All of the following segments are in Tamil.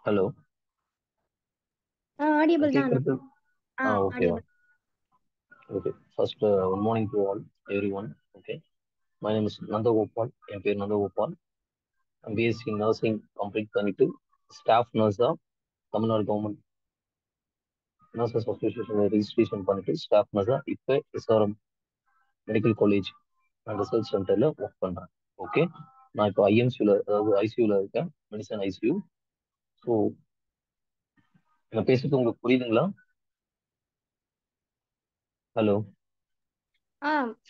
ஹலோ. ஆடியபிள் தான். கேட்கறது. ஓகேவா? Audible. Okay. First good morning to all everyone. Okay. My name is Nandagopal. என் பேர் நந்தகோபால். பிஎஸ்சி நர்சிங் கம்ப்ளீட் பண்ணிட்டு ஸ்டாஃப் நர்ஸாக Tamil Nadu government nurses association registration பண்ணிட்டு ஸ்டாஃப் நர்ஸாக இப்போ SRM medical college and research சென்டரில் ஒர்க் பண்ணுறேன். ஓகே. நான் இப்போ ஐஎம்சியூவில், அதாவது ஐசியூவில் இருக்கேன், மெடிசன் ஐசியூ. ஸோ நான் பேசுறது உங்களுக்கு புரியுதுங்களா? ஹலோ.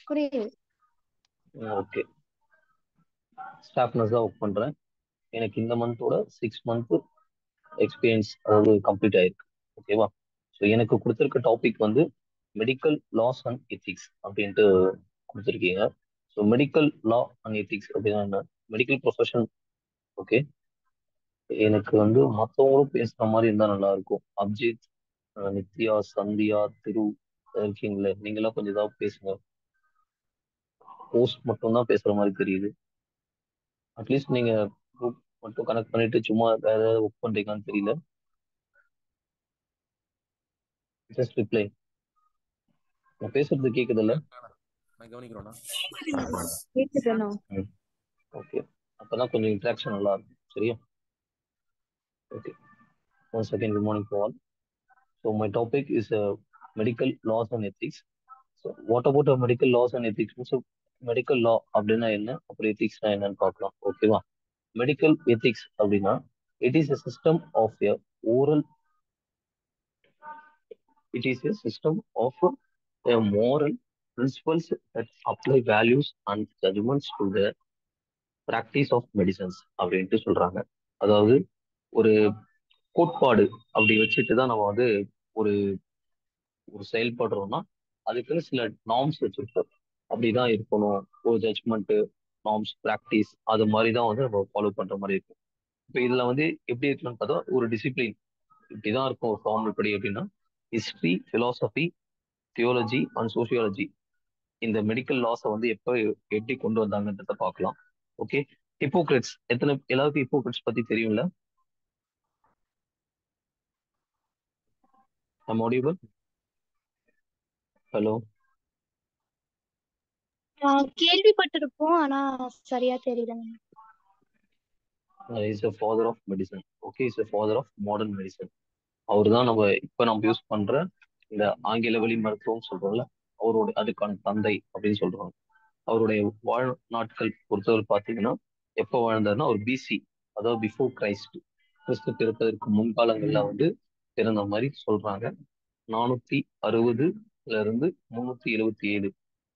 புரியுது. ஓகே. ஸ்டாஃப் நர்ஸாக ஒர்க் பண்ணுறேன். எனக்கு இந்த மந்தோட 6 மந்த் எக்ஸ்பீரியன்ஸ் அதாவது கம்ப்ளீட் ஆயிருக்கு. ஓகேவா? ஸோ எனக்கு கொடுத்துருக்க டாபிக் வந்து மெடிக்கல் லாஸ் அண்ட் எத்திக்ஸ் அப்படின்ட்டு கொடுத்துருக்கீங்க. So medical law and ethics அப்படின்னா என்ன? Medical profession. ஓகே. எனக்கு வந்து மற்றவங்களும் பேசுற மாதிரி இருந்தால் நல்லா இருக்கும். அப்ஜித், நித்யா, சந்தியா, திரு இருக்கீங்களே, நீங்களாம் கொஞ்சம் ஏதாவது பேசுங்க. போஸ்ட் மட்டும் தான் பேசுற மாதிரி தெரியுது. அட்லீஸ்ட் நீங்க குரூப் மட்டும் கனெக்ட் பண்ணிட்டு சும்மா வேற ஏதாவது ஒர்க் பண்றீங்களான்னு தெரியல. Just reply. நான் பேசுறது கேக்குதுல்ல? நான் கவனிக்கிறோண்ணா. கேக்குதுண்ணா. ஓகே. அப்பதான் கொஞ்சம் இன்ட்ராக்ஷன் நல்லா இருக்கும். சரியா? Okay. One second. Good morning to all. So my topic is medical laws and ethics. So what about medical laws and ethics? So medical law அப்படின்னா என்ன, அப்புறம் எத்திக்ஸ்னா என்னன்னு பார்க்கலாம். ஓகேவா? மெடிக்கல் எத்திக்ஸ் அப்படின்னா it is a system of a oral it is a system of moral principles that apply values and judgments to the practice of medicines அப்படின்ட்டு சொல்றாங்க. அதாவது ஒரு கோட்பாடு அப்படி வச்சுட்டு தான் நம்ம வந்து ஒரு ஒரு செயல்படுறோம்னா அதுக்குன்னு சில நார்ம்ஸ் வச்சுருக்கோம். அப்படிதான் இருக்கணும். ஒரு ஜட்ஜ்மெண்ட், நார்ம்ஸ், ப்ராக்டிஸ் அது மாதிரி தான் வந்து நம்ம ஃபாலோ பண்ற மாதிரி இருக்கும். இப்போ இதுல வந்து எப்படி இருக்குன்னு பார்த்தா ஒரு டிசிப்ளின் இப்படிதான் இருக்கும். ஒரு ஃபார்மல் படி அப்படின்னா history, philosophy, theology and sociology இந்த மெடிக்கல் லாஸை வந்து எப்போ எப்படி கொண்டு வந்தாங்கன்றத பார்க்கலாம். ஓகே. ஹிப்போக்ரட்ஸ் எல்லாருக்கும் ஹிப்போக்ரட்ஸ் பத்தி தெரியும்ல? I'm audible? ஹலோ. கேள்விப்பட்டிருப்போம், ஆனா சரியா தெரியல. Is a father of medicine. Okay. Is a father of modern medicine. அவர் தான் நம்ம யூஸ் பண்ற இந்த ஆங்கில வழி மருத்துவம் சொல்றோம்ல, அதுக்கான தந்தை அப்படின்னு சொல்றாங்க. அவருடைய வாழ் நாட்கள் பொறுத்தவரை பார்த்தீங்கன்னா எப்போ வாழ்ந்தாருன்னா ஒரு பிசி, அதாவது பிஃபோர் கிரைஸ்ட், கிறிஸ்து பிறப்பதற்கு முன்காலங்கள்ல வந்து பிறந்த மாதிரி சொல்றாங்க. 460 இருந்து 377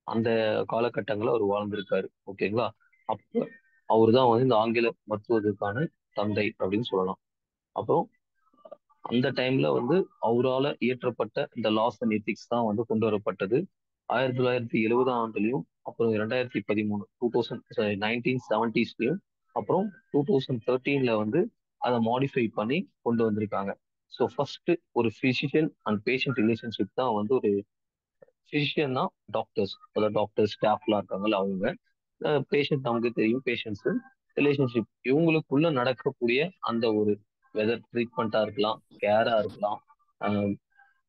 அந்த காலகட்டங்களில் அவர் வாழ்ந்திருக்காரு. ஓகேங்களா? அப்போ அவர் தான் வந்து இந்த ஆங்கில மருத்துவத்துக்கான தந்தை அப்படின்னு சொல்லலாம். அப்புறம் அந்த டைம்ல வந்து அவரால் இயற்றப்பட்ட இந்த லாஸ் அண்ட் எத்திக்ஸ் தான் வந்து கொண்டு வரப்பட்டது. 1970ஆம் ஆண்டுலையும் அப்புறம் 2013 1970ஸ்லையும் அப்புறம் 2013ல வந்து அதை மாடிஃபை பண்ணி கொண்டு வந்திருக்காங்க. ஸோ ஃபர்ஸ்ட் ஒரு ஃபிசிஷியன் அண்ட் பேஷண்ட் ரிலேஷன்ஷிப் தான் வந்து ஒரு ஃபிசிஷியன் தான் டாக்டர்ஸ், அதாவது டாக்டர் ஸ்டாஃப்லாம் இருக்காங்கல்ல அவங்க, பேஷண்ட் நமக்கு தெரியும், பேஷண்ட்ஸ் ரிலேஷன்ஷிப் இவங்களுக்குள்ள நடக்கக்கூடிய அந்த ஒரு வெதர் ட்ரீட்மெண்ட்டாக இருக்கலாம், கேராக இருக்கலாம்,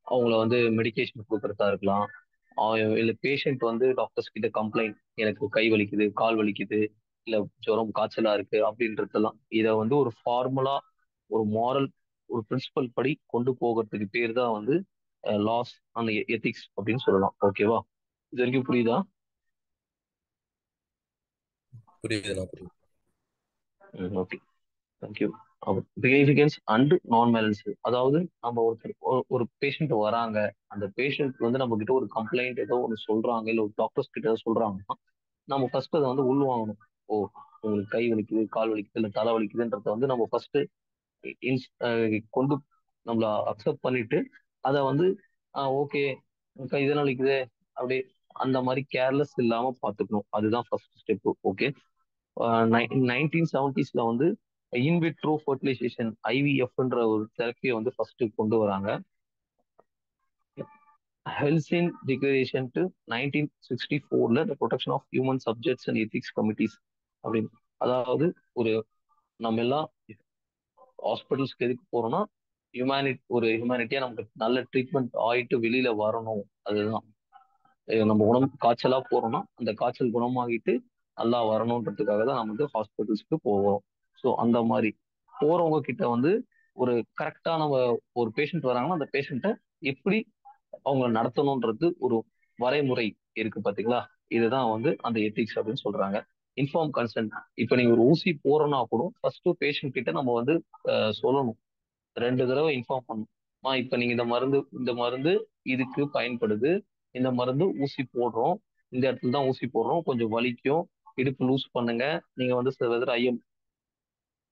அவங்கள வந்து மெடிகேஷன் கொடுக்கறதா இருக்கலாம், இல்லை பேஷண்ட் வந்து டாக்டர்ஸ் கிட்ட கம்ப்ளைண்ட், எனக்கு கை வலிக்குது, கால் வலிக்குது, இல்லை ஜுரம் காய்ச்சலா இருக்கு அப்படின்றதெல்லாம் இதை வந்து ஒரு ஃபார்முலா, ஒரு மாரல், ஒரு பிரின்சிபல் படி கொண்டு போகிறதுக்கு பேர் தான் வந்து லாஸ் அந்த எத்திக்ஸ் அப்படின்னு சொல்லலாம். ஓகேவா? இது வரைக்கும் புரியுதா? புரியுதுண்ணா, புரியுது. Okay. Thank you. Significance and non violence, அதாவது நம்ம ஒரு பேஷண்ட் வராங்க, அந்த பேஷண்ட் வந்து நம்ம கிட்ட ஒரு கம்ப்ளைண்ட் ஏதோ ஒன்று சொல்றாங்க, இல்லை ஒரு டாக்டர்ஸ் கிட்ட ஏதோ சொல்றாங்கன்னா நம்ம ஃபர்ஸ்ட் அதை வந்து உள்வாங்கணும். ஓ, உங்களுக்கு கை வலிக்குது, கால் வலிக்குது, இல்லை தலை வலிக்குதுன்றத வந்து நம்ம ஃபர்ஸ்ட் கொண்டு நம்மள அக்செப்ட் பண்ணிட்டு அதை வந்து ஓகே இதெல்லாம் வலிக்குது அப்படி அந்த மாதிரி கேர்லெஸ் இல்லாம பார்த்துக்கணும். அதுதான் ஃபர்ஸ்ட் ஸ்டெப். ஓகே. 1970ஸ்ல வந்து இன்விட்ரோ ஃபர்டிலைசேஷன், ஐவிஎஃப்ன்ற ஒரு தெரப்பியை வந்து ஃபர்ஸ்ட் கொண்டு வராங்க. ஹெல்சின் டிக்ளரேஷன் டு 1964ல the protection of human subjects and ethics committees அப்படின்னு, அதாவது ஒரு நம்ம எல்லாம் ஹாஸ்பிட்டல்ஸ்க்கு எதுக்கு போறோம்னா ஒரு ஹியூமனிட்டியா நமக்கு நல்ல ட்ரீட்மெண்ட் ஆயிட்டு வெளியில வரணும். அதுதான் நம்ம உடம்பு காய்ச்சலா போறோம்னா அந்த காய்ச்சல் குணமாகிட்டு நல்லா வரணுன்றதுக்காக தான் நம்ம வந்து ஹாஸ்பிட்டல்ஸ்க்கு போவோம். ஸோ அந்த மாதிரி போறவங்க கிட்ட வந்து ஒரு கரெக்டா நம்ம ஒரு பேஷண்ட் வராங்கன்னா அந்த பேஷண்ட்டை எப்படி அவங்க நடத்தணுன்றது ஒரு வரைமுறை இருக்கு பாத்தீங்களா. இதுதான் வந்து அந்த எத்திக்ஸ் அப்படின்னு சொல்றாங்க. Inform consent. இப்ப நீங்க ஒரு ஊசி போறோம்னா கூட ஃபர்ஸ்ட் பேஷண்ட் கிட்ட நம்ம வந்து சொல்லணும். 2 தடவை இன்ஃபார்ம் பண்ணணும். இப்ப நீங்க இந்த மருந்து இதுக்கு பயன்படுது. இந்த மருந்து ஊசி போடுறோம். இந்த இடத்துல தான் ஊசி போடுறோம். கொஞ்சம் வலிக்கும். இடுப்பு லூஸ் பண்ணுங்க. நீங்க வந்து வெதர் ஐஎம்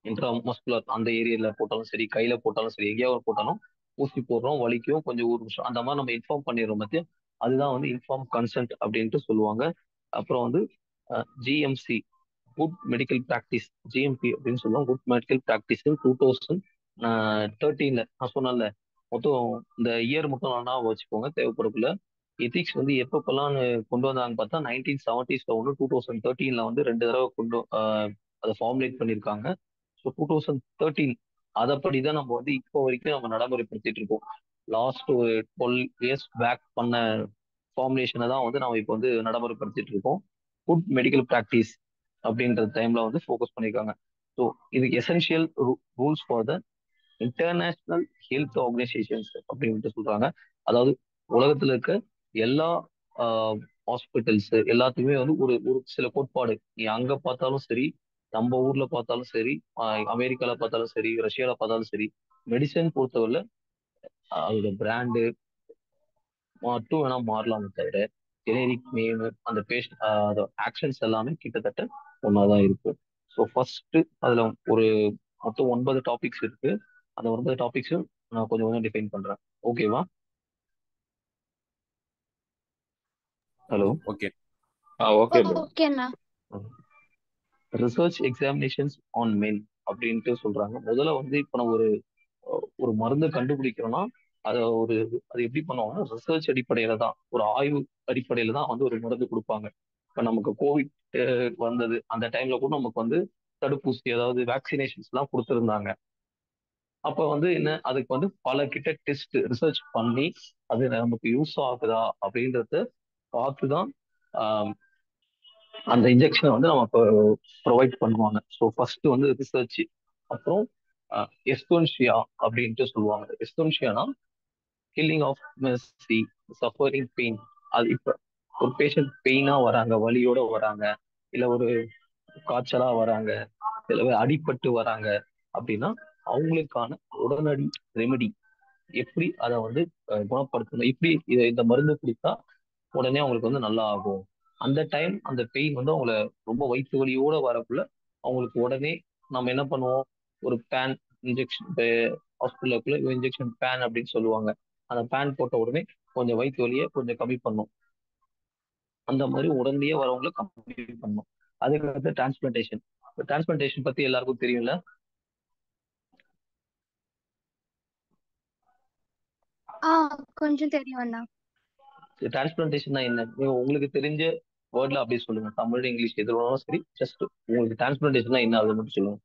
இன்ட்ராமஸ்குலர் அந்த ஏரியால போட்டாலும் சரி, கையில போட்டாலும் சரி, எங்கேயாவது போட்டாலும் ஊசி போடுறோம், வலிக்கும், கொஞ்சம் ஒரு நிமிஷம் அந்த மாதிரி நம்ம இன்ஃபார்ம் பண்ணிடுறோம் பத்தி. அதுதான் வந்து இன்ஃபார்ம் கன்சென்ட் அப்படின்ட்டு சொல்லுவாங்க. அப்புறம் வந்து GMC, good medical practice, GMP அப்படின்னு சொல்லுவோம். குட் மெடிக்கல் ப்ராக்டிஸ் 2013 நான் சொன்னேன்ல. மொத்தம் இந்த இயர் மட்டும் நல்லா வச்சுக்கோங்க தேவைப்படக்குள்ள. எத்திக்ஸ் வந்து எப்பப்பெல்லாம் கொண்டு வந்தாங்க பார்த்தா 1970s ஒன்று, 2013 வந்து 2 தடவை அதை ஃபார்முலேட் பண்ணியிருக்காங்க. ஸோ 2013 அதைப்படி தான் நம்ம வந்து இப்போ வரைக்கும் நம்ம நடைமுறைப்படுத்திட்டு இருக்கோம். லாஸ்ட் ஒரு 12 இயர்ஸ் பேக் பண்ண ஃபார்முலேஷனை தான் வந்து நம்ம இப்போ வந்து நடைமுறைப்படுத்திட்டு இருக்கோம். குட் மெடிக்கல் ப்ராக்டிஸ் அப்படின்ற டைம்ல வந்து ஃபோக்கஸ் பண்ணியிருக்காங்க. ஸோ இது essential rules for the international health organisations அப்படின்ட்டு சொல்றாங்க. அதாவது உலகத்துல இருக்க எல்லா ஹாஸ்பிட்டல்ஸ் எல்லாத்துக்குமே வந்து ஒரு ஒரு சில கோட்பாடு. நீ அங்க பார்த்தாலும் சரி, நம்ம ஊர்ல பார்த்தாலும் சரி, அமெரிக்கால பார்த்தாலும் சரி, ரஷ்யால பார்த்தாலும் சரி, மெடிசன் பொறுத்தவரை அதோட பிராண்டு மட்டும் வேணா மாறலாமே தவிர ஜெனரிக் நேம் அந்த பேஷண்ட் ஆக்ஷன்ஸ் எல்லாமே கிட்டத்தட்ட ஒன்னாதான் இருக்கு. ஸோ ஃபர்ஸ்ட் அதுல ஒரு மொத்தம் 9 டாபிக்ஸ் இருக்கு. அந்த 9 டாபிக்ஸும் நான் கொஞ்சம் கொஞ்சம் டிஃபைன் பண்றேன். ஓகேவா? ஹலோ. ஓகே. Okay bro. ஓகேண்ணா. ரிசர்ச் எக்ஸாமினேஷன்ஸ் ஆன் மென் அப்படின்ட்டு சொல்றாங்க. முதல்ல வந்து இப்போ நம்ம ஒரு ஒரு மருந்து கண்டுபிடிக்கிறோம்னா அது எப்படி பண்ணுவாங்கன்னா ரிசர்ச் அடிப்படையில தான், ஒரு ஆய்வு அடிப்படையில தான் வந்து ஒரு மருந்து கொடுப்பாங்க. இப்போ நமக்கு கோவிட் வந்தது அந்த டைம்ல கூட நமக்கு வந்து தடுப்பூசி அதாவது வேக்சினேஷன்ஸ் எல்லாம் கொடுத்துருந்தாங்க. அப்ப வந்து என்ன அதுக்கு வந்து பல கிட்ட டெஸ்ட் ரிசர்ச் பண்ணி அது நமக்கு யூஸ் ஆகுதா அப்படின்றத பார்த்துதான் அந்த இன்ஜெக்ஷனை வந்து நமக்கு ப்ரொவைட் பண்ணுவாங்க. ஸோ ஃபர்ஸ்ட் வந்து ரிசர்ச். அப்புறம் எஸ்தோன்ஷியா அப்படின்ட்டு சொல்லுவாங்க. எஸ்தோன்ஷியானா killing of mercy, suffering pain. அது இப்போ ஒரு பேஷண்ட் பெயினா வராங்க, வலியோட வராங்க, இல்லை ஒரு காய்ச்சலா வராங்க, சில பேர் அடிபட்டு வராங்க அப்படின்னா அவங்களுக்கான உடனடி ரெமெடி எப்படி அதை வந்து குணப்படுத்தணும், இப்படி இந்த மருந்து குடித்தா உடனே அவங்களுக்கு வந்து நல்லா ஆகும். அந்த டைம் அந்த பெயின் வந்து அவங்கள ரொம்ப வயிற்று வலியோட வரக்குள்ள அவங்களுக்கு உடனே நம்ம என்ன பண்ணுவோம், ஒரு பேன் இன்ஜெக்ஷன், ஹாஸ்பிட்டலுக்குள்ள இன்ஜெக்ஷன் பேன் அப்படின்னு சொல்லுவாங்க. அந்த பேன் போட்ட உடனே கொஞ்சம் வயிற்று வலியை கொஞ்சம் கம்மி பண்ணும். அந்த மாதிரி உடனடியே வரவங்களை கம்மி பண்ணும். அதுக்கடுத்து டிரான்ஸ்பிளான்டேஷன். டிரான்ஸ்பிளான்டேஷன் பத்தி எல்லாருக்கும் தெரியும்ல. கொஞ்சம் தெரியும் அண்ணா. டிரான்ஸ்பிளான்டேஷன் என்ன, நீங்க உங்களுக்கு தெரிஞ்ச வேர்ட்ல அப்படியே சொல்லுங்க. தமிழ் இங்கிலீஷ் எது வேணாலும் சரி. ஜஸ்ட் உங்களுக்கு டிரான்ஸ்பிளான்டேஷன் என்ன, அதை மட்டும் சொல்லுங்க.